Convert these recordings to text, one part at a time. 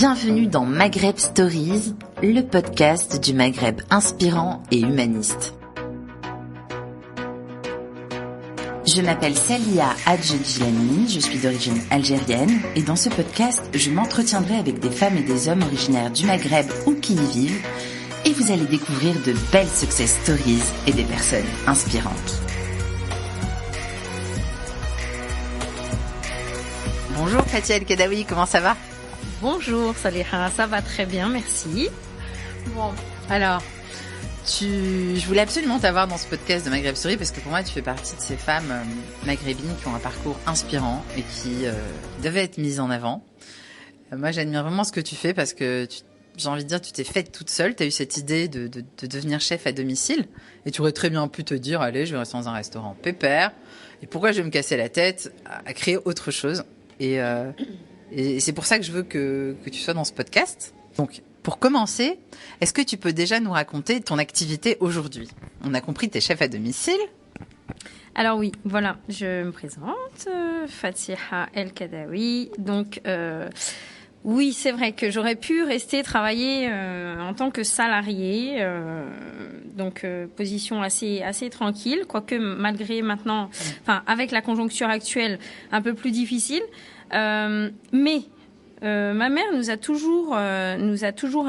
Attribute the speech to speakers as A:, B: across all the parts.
A: Bienvenue dans Maghreb Stories, le podcast du Maghreb inspirant et humaniste. Je m'appelle Salia Hadj-Djilani, je suis d'origine algérienne et dans ce podcast, je m'entretiendrai avec des femmes et des hommes originaires du Maghreb ou qui y vivent et vous allez découvrir de belles success stories et des personnes inspirantes. Bonjour Fatia El Kadaoui, comment ça va ?
B: Bonjour Saliha, ça va très bien, merci.
A: Bon, alors, je voulais absolument t'avoir dans ce podcast de Maghreb Story parce que pour moi tu fais partie de ces femmes maghrébines qui ont un parcours inspirant et qui devaient être mises en avant. Moi j'admire vraiment ce que tu fais parce que j'ai envie de dire tu t'es faite toute seule, tu as eu cette idée de devenir chef à domicile et tu aurais très bien pu te dire allez je vais rester dans un restaurant pépère et pourquoi je vais me casser la tête à créer autre chose et c'est pour ça que je veux que tu sois dans ce podcast. Donc, pour commencer, est-ce que tu peux déjà nous raconter ton activité aujourd'hui ? On a compris que tu es chef à domicile.
B: Alors oui, voilà, je me présente, Fatiha El Kadaoui. Donc, oui, c'est vrai que j'aurais pu rester travailler en tant que salarié, donc position assez tranquille, quoique malgré maintenant, enfin avec la conjoncture actuelle, un peu plus difficile. Mais ma mère nous a toujours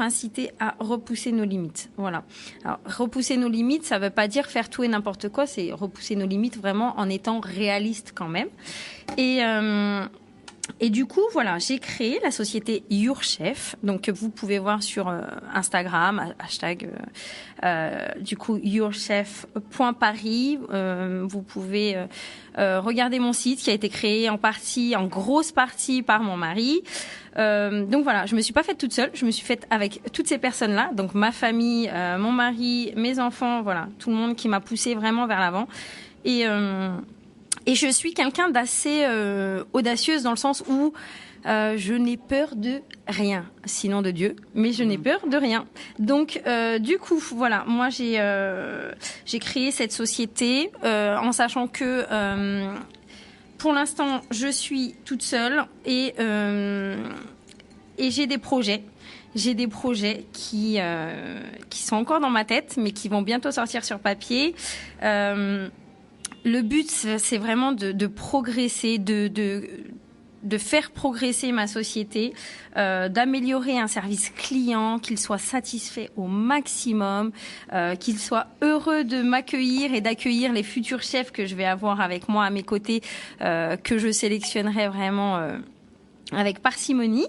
B: incité à repousser nos limites. Voilà. Alors repousser nos limites, ça veut pas dire faire tout et n'importe quoi, c'est repousser nos limites vraiment en étant réaliste quand même. Et du coup, voilà, j'ai créé la société YourChef, donc que vous pouvez voir sur Instagram, hashtag du coup yourchef.paris. Vous pouvez regarder mon site qui a été créé en grosse partie par mon mari. Donc voilà, je me suis pas faite toute seule, je me suis faite avec toutes ces personnes-là, donc ma famille, mon mari, mes enfants, voilà, tout le monde qui m'a poussée vraiment vers l'avant. Et je suis quelqu'un d'assez audacieuse dans le sens où je n'ai peur de rien, sinon de Dieu, mais je n'ai peur de rien. Donc, du coup, voilà, moi j'ai créé cette société en sachant que pour l'instant je suis toute seule et j'ai des projets. J'ai des projets qui sont encore dans ma tête, mais qui vont bientôt sortir sur papier. Le but, c'est vraiment de progresser, de faire progresser ma société, d'améliorer un service client, qu'il soit satisfait au maximum, qu'il soit heureux de m'accueillir et d'accueillir les futurs chefs que je vais avoir avec moi à mes côtés, que je sélectionnerai vraiment avec parcimonie.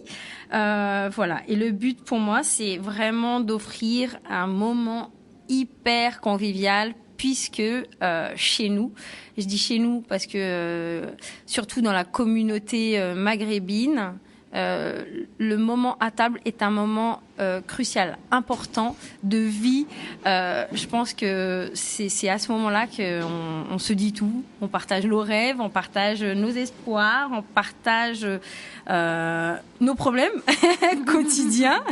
B: Voilà. Et le but pour moi, c'est vraiment d'offrir un moment hyper convivial, puisque chez nous, je dis chez nous parce que surtout dans la communauté maghrébine, le moment à table est un moment crucial, important, de vie. Je pense que c'est à ce moment-là qu'on se dit tout. On partage nos rêves, on partage nos espoirs, on partage nos problèmes quotidiens.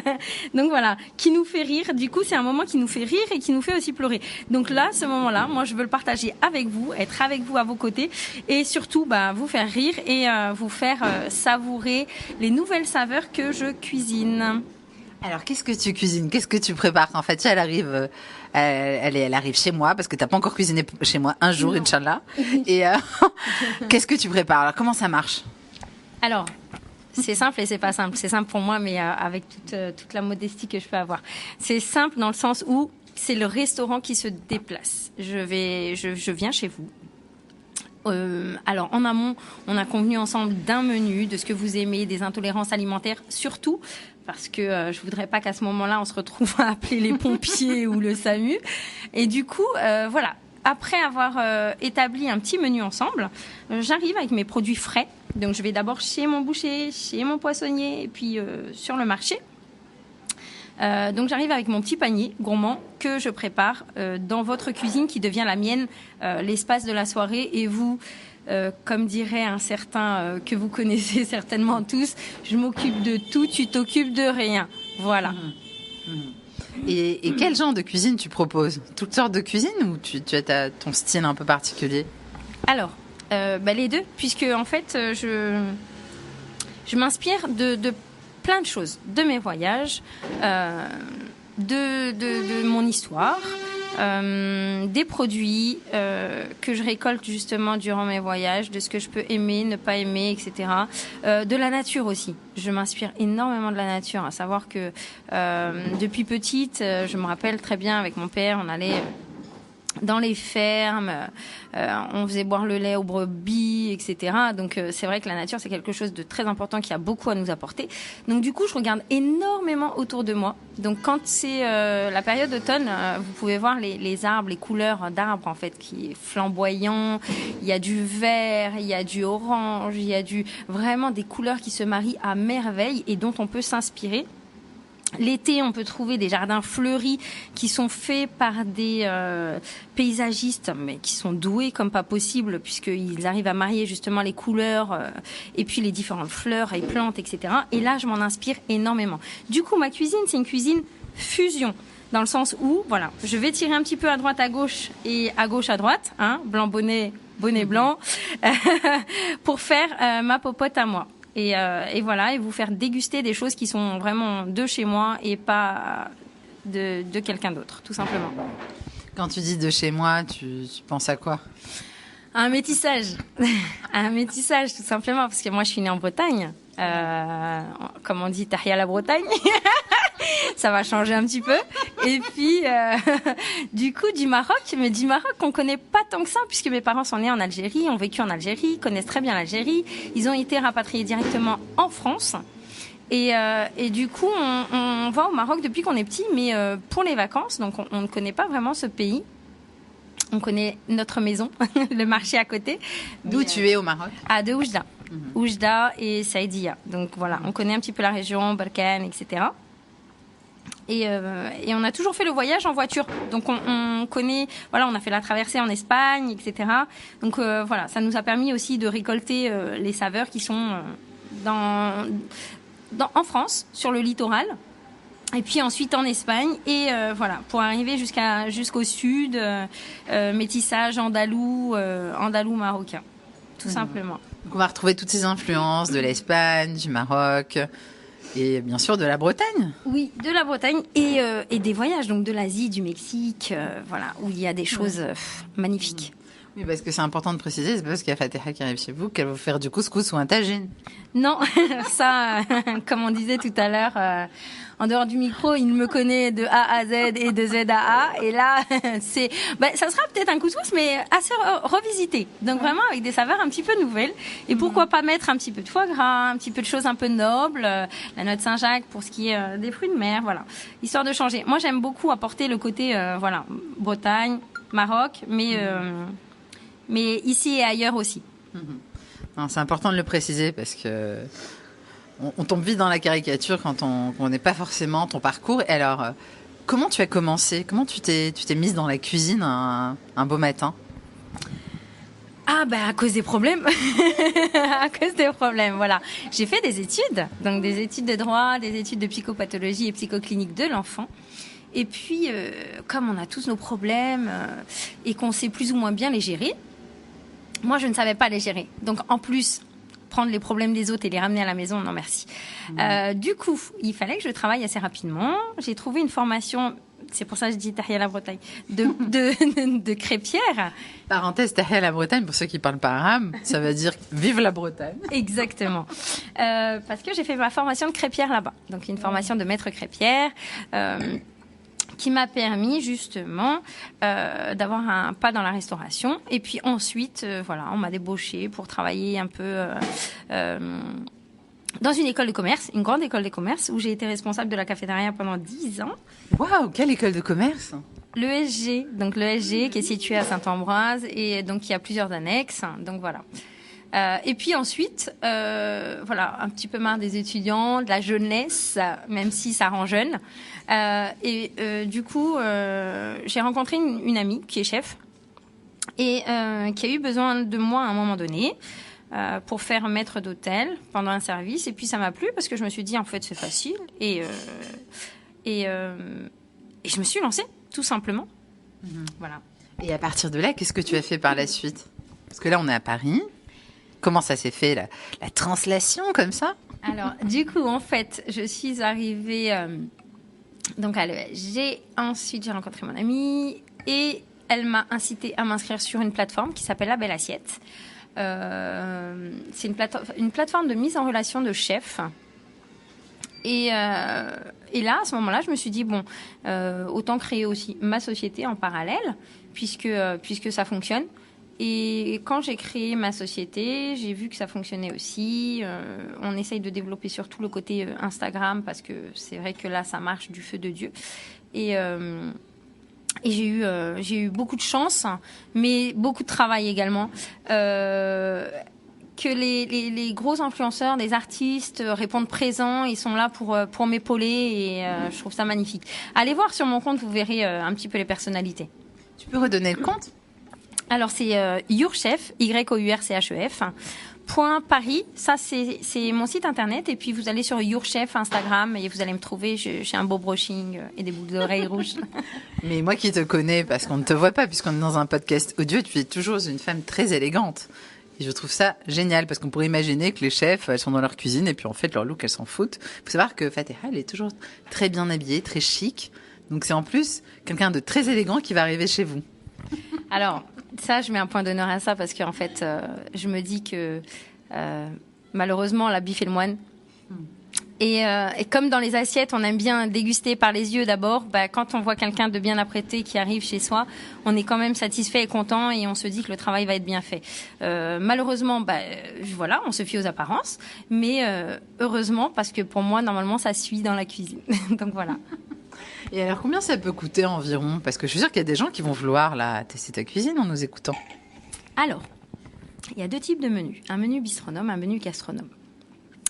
B: Donc voilà, qui nous fait rire. Du coup, c'est un moment qui nous fait rire et qui nous fait aussi pleurer. Donc là, ce moment-là, moi, je veux le partager avec vous, être avec vous à vos côtés et surtout vous faire rire et vous faire savourer les nouvelles saveurs que je cuisine.
A: Alors, qu'est-ce que tu cuisines ? Qu'est-ce que tu prépares ? En fait, elle arrive chez moi parce que t'as pas encore cuisiné chez moi un jour, Inch'Allah. Et qu'est-ce que tu prépares ? Alors, comment ça marche ?
B: Alors, c'est simple et c'est pas simple. C'est simple pour moi, mais avec toute la modestie que je peux avoir. C'est simple dans le sens où c'est le restaurant qui se déplace. Je viens chez vous. Alors en amont, on a convenu ensemble d'un menu, de ce que vous aimez, des intolérances alimentaires, surtout parce que je voudrais pas qu'à ce moment-là on se retrouve à appeler les pompiers ou le SAMU. Et du coup, voilà. Après avoir établi un petit menu ensemble, j'arrive avec mes produits frais. Donc je vais d'abord chez mon boucher, chez mon poissonnier et puis sur le marché. Donc j'arrive avec mon petit panier gourmand que je prépare dans votre cuisine qui devient la mienne, l'espace de la soirée. Et vous, comme dirait un certain que vous connaissez certainement tous, je m'occupe de tout, tu t'occupes de rien. Voilà.
A: Et quel genre de cuisine tu proposes ? Toutes sortes de cuisine ou tu as ton style un peu particulier ?
B: Alors, les deux, puisque en fait, je m'inspire de plein de choses, de mes voyages, de mon histoire, des produits que je récolte justement durant mes voyages, de ce que je peux aimer, ne pas aimer, etc. De la nature aussi. Je m'inspire énormément de la nature, à savoir que depuis petite, je me rappelle très bien avec mon père, on allait dans les fermes, on faisait boire le lait aux brebis, etc. Donc c'est vrai que la nature, c'est quelque chose de très important qui a beaucoup à nous apporter. Donc du coup, je regarde énormément autour de moi. Donc quand c'est la période d'automne, vous pouvez voir les arbres, les couleurs d'arbres en fait, qui est flamboyant. Il y a du vert, il y a du orange, il y a vraiment des couleurs qui se marient à merveille et dont on peut s'inspirer. L'été, on peut trouver des jardins fleuris qui sont faits par des paysagistes, mais qui sont doués comme pas possible, puisqu'ils arrivent à marier justement les couleurs et puis les différentes fleurs et plantes, etc. Et là, je m'en inspire énormément. Du coup, ma cuisine, c'est une cuisine fusion, dans le sens où, voilà, je vais tirer un petit peu à droite, à gauche et à gauche, à droite, hein, blanc, bonnet blanc, pour faire ma popote à moi. Et voilà, et vous faire déguster des choses qui sont vraiment de chez moi et pas de quelqu'un d'autre, tout simplement.
A: Quand tu dis de chez moi, tu penses à quoi?
B: Un métissage. Un métissage, tout simplement, parce que moi, je suis née en Bretagne. Comme on dit, Tahia la Bretagne. Ça va changer un petit peu. Et puis, du coup, du Maroc, mais du Maroc qu'on connaît pas tant que ça, puisque mes parents sont nés en Algérie, ont vécu en Algérie, connaissent très bien l'Algérie. Ils ont été rapatriés directement en France. Et du coup, on va au Maroc depuis qu'on est petit, mais pour les vacances. Donc, on ne connaît pas vraiment ce pays. On connaît notre maison, le marché à côté.
A: D'où tu es au Maroc?
B: De Oujda. Oujda et Saïdia. Donc voilà, on connaît un petit peu la région, Barkhane, etc. Et on a toujours fait le voyage en voiture. Donc on connaît, voilà, on a fait la traversée en Espagne, etc. Donc voilà, ça nous a permis aussi de récolter les saveurs qui sont en France, sur le littoral. Et puis ensuite en Espagne et voilà, pour arriver jusqu'au sud, métissage andalou marocain, tout simplement.
A: Donc on va retrouver toutes ces influences de l'Espagne, du Maroc et bien sûr de la Bretagne.
B: Oui, de la Bretagne et des voyages, donc de l'Asie, du Mexique, voilà, où il y a des choses magnifiques.
A: Oui, parce que c'est important de préciser, c'est pas parce qu'il y a Fatiha qui arrive chez vous qu'elle va vous faire du couscous ou un tagine.
B: Non, ça, comme on disait tout à l'heure, en dehors du micro, il me connaît de A à Z et de Z à A. Et là, ça sera peut-être un couscous, mais assez revisité. Donc vraiment avec des saveurs un petit peu nouvelles. Et pourquoi pas mettre un petit peu de foie gras, un petit peu de choses un peu nobles, la noix de Saint-Jacques pour ce qui est des fruits de mer, voilà. Histoire de changer. Moi, j'aime beaucoup apporter le côté, voilà, Bretagne, Maroc, mais ici et ailleurs aussi.
A: Non, c'est important de le préciser parce que on tombe vite dans la caricature quand on n'est pas forcément ton parcours. Et alors, comment tu as commencé? Comment tu t'es mise dans la cuisine un beau matin?
B: Ah à cause des problèmes. À cause des problèmes, voilà. J'ai fait des études, donc des études de droit, des études de psychopathologie et psychoclinique de l'enfant. Et puis, comme on a tous nos problèmes et qu'on sait plus ou moins bien les gérer, moi, je ne savais pas les gérer. Donc, en plus, prendre les problèmes des autres et les ramener à la maison, non merci. Du coup, il fallait que je travaille assez rapidement. J'ai trouvé une formation, c'est pour ça que je dis Tahia la Bretagne, de crêpière.
A: Parenthèse, Tahia la Bretagne, pour ceux qui ne parlent pas arabe, ça veut dire vive la Bretagne.
B: Exactement. Parce que j'ai fait ma formation de crêpière là-bas. Donc, une formation de maître crêpière. Qui m'a permis justement d'avoir un pas dans la restauration. Et puis ensuite, voilà, on m'a débauchée pour travailler un peu dans une école de commerce, une grande école de commerce, où j'ai été responsable de la cafétéria pendant 10 ans.
A: Waouh, quelle école de commerce!
B: L'ESG, donc l'ESG qui est situé à Saint-Ambroise et donc il y a plusieurs annexes. Donc voilà. Et puis ensuite, voilà, un petit peu marre des étudiants, de la jeunesse, même si ça rend jeune. Du coup, j'ai rencontré une amie qui est chef et qui a eu besoin de moi à un moment donné pour faire maître d'hôtel pendant un service. Et puis ça m'a plu parce que je me suis dit en fait c'est facile et je me suis lancée tout simplement. Voilà.
A: Et à partir de là, qu'est-ce que tu as fait par la suite? Parce que là, on est à Paris. Comment ça s'est fait, la translation comme ça?
B: Alors, du coup, en fait, je suis arrivée donc à l'ESG. Ensuite, j'ai rencontré mon amie et elle m'a incitée à m'inscrire sur une plateforme qui s'appelle La Belle Assiette. C'est une plateforme de mise en relation de chefs. Et là, à ce moment-là, je me suis dit, bon, autant créer aussi ma société en parallèle, puisque ça fonctionne. Et quand j'ai créé ma société, j'ai vu que ça fonctionnait aussi. On essaye de développer surtout le côté Instagram, parce que c'est vrai que là, ça marche du feu de Dieu. Et j'ai eu beaucoup de chance, mais beaucoup de travail également. Que les gros influenceurs, des artistes répondent présents, ils sont là pour m'épauler et je trouve ça magnifique. Allez voir sur mon compte, vous verrez un petit peu les personnalités.
A: Tu peux redonner le compte ?
B: Alors c'est Yourchef, YOURCHEF. .Paris, ça c'est mon site internet, et puis vous allez sur Yourchef Instagram et vous allez me trouver, j'ai un beau brushing et des boucles d'oreilles rouges.
A: Mais moi qui te connais, parce qu'on ne te voit pas puisqu'on est dans un podcast audio, tu es toujours une femme très élégante. Et je trouve ça génial, parce qu'on pourrait imaginer que les chefs, elles sont dans leur cuisine et puis en fait leur look, elles s'en foutent. Il faut savoir que Fateha, elle est toujours très bien habillée, très chic. Donc c'est en plus quelqu'un de très élégant qui va arriver chez vous.
B: Alors ça, je mets un point d'honneur à ça, parce qu'en fait, je me dis que malheureusement, la bif et le moine. Et comme dans les assiettes, on aime bien déguster par les yeux d'abord, quand on voit quelqu'un de bien apprêté qui arrive chez soi, on est quand même satisfait et content, et on se dit que le travail va être bien fait. Malheureusement, voilà, on se fie aux apparences, mais heureusement, parce que pour moi, normalement, ça suit dans la cuisine. Donc voilà.
A: Et alors, combien ça peut coûter environ ? Parce que je suis sûre qu'il y a des gens qui vont vouloir tester ta cuisine en nous écoutant.
B: Alors, il y a 2 types de menus. Un menu bistronome, un menu gastronome.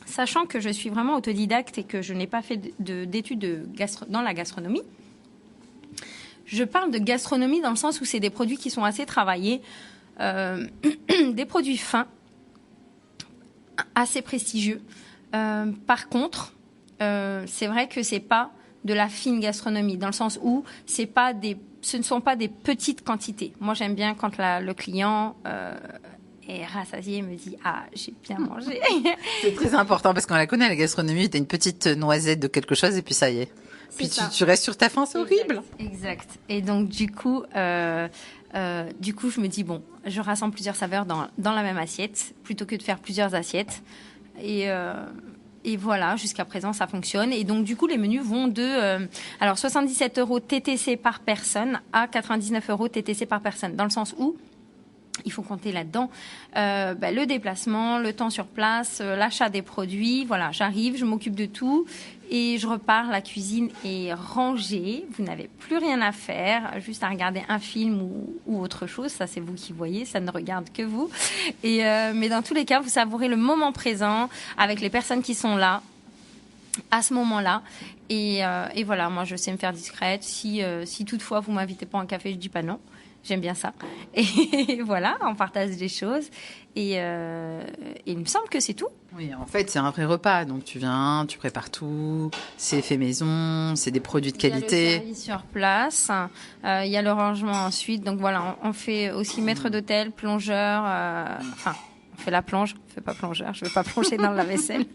B: Sachant que je suis vraiment autodidacte et que je n'ai pas fait d'études dans la gastronomie, je parle de gastronomie dans le sens où c'est des produits qui sont assez travaillés, des produits fins, assez prestigieux. Par contre, c'est vrai que c'est pas de la fine gastronomie, dans le sens où ce ne sont pas des petites quantités. Moi, j'aime bien quand le client est rassasié et me dit « Ah, j'ai bien mangé ».
A: C'est très important, parce qu'on la connaît, la gastronomie, t'as une petite noisette de quelque chose et puis ça y est. Puis tu restes sur ta faim, c'est horrible.
B: Exact. Et donc, du coup, je me dis, bon, je rassemble plusieurs saveurs dans la même assiette, plutôt que de faire plusieurs assiettes. Et voilà, jusqu'à présent, ça fonctionne. Et donc, du coup, les menus vont de 77 € TTC par personne à 99 € TTC par personne. Dans le sens où il faut compter là-dedans le déplacement, le temps sur place, l'achat des produits. Voilà, j'arrive, je m'occupe de tout et je repars. La cuisine est rangée. Vous n'avez plus rien à faire, juste à regarder un film ou autre chose. Ça, c'est vous qui voyez, ça ne regarde que vous. Mais dans tous les cas, vous savourez le moment présent avec les personnes qui sont là à ce moment-là. Et voilà, moi, je sais me faire discrète. Si toutefois, vous m'invitez pas en café, je dis pas non. J'aime bien ça. Et voilà, on partage des choses. Et il me semble que c'est tout.
A: Oui, en fait, c'est un vrai repas. Donc, tu viens, tu prépares tout. C'est fait maison, c'est des produits de qualité.
B: Il y a le service sur place. Il y a le rangement ensuite. Donc, voilà, on fait aussi maître d'hôtel, plongeur. On fait la plonge. On fait pas plongeur. Je veux pas plonger dans la vaisselle.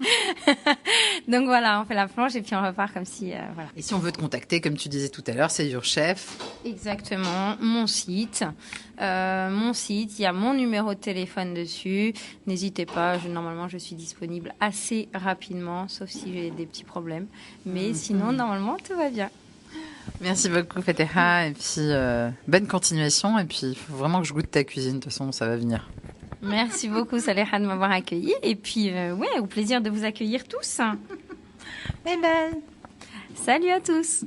B: Donc, voilà, on fait la plonge et puis on repart comme si... voilà.
A: Et si on veut te contacter, comme tu disais tout à l'heure, c'est Yourchef.
B: Exactement, mon site, il y a mon numéro de téléphone dessus. N'hésitez pas, normalement je suis disponible assez rapidement, sauf si j'ai des petits problèmes. Mais sinon, normalement, tout va bien.
A: Merci beaucoup, Fateha. Et puis, bonne continuation. Et puis, il faut vraiment que je goûte ta cuisine. De toute façon, ça va venir.
B: Merci beaucoup, Saleha, de m'avoir accueillie. Et puis, au plaisir de vous accueillir tous.
A: Bye bye.
B: Salut à tous.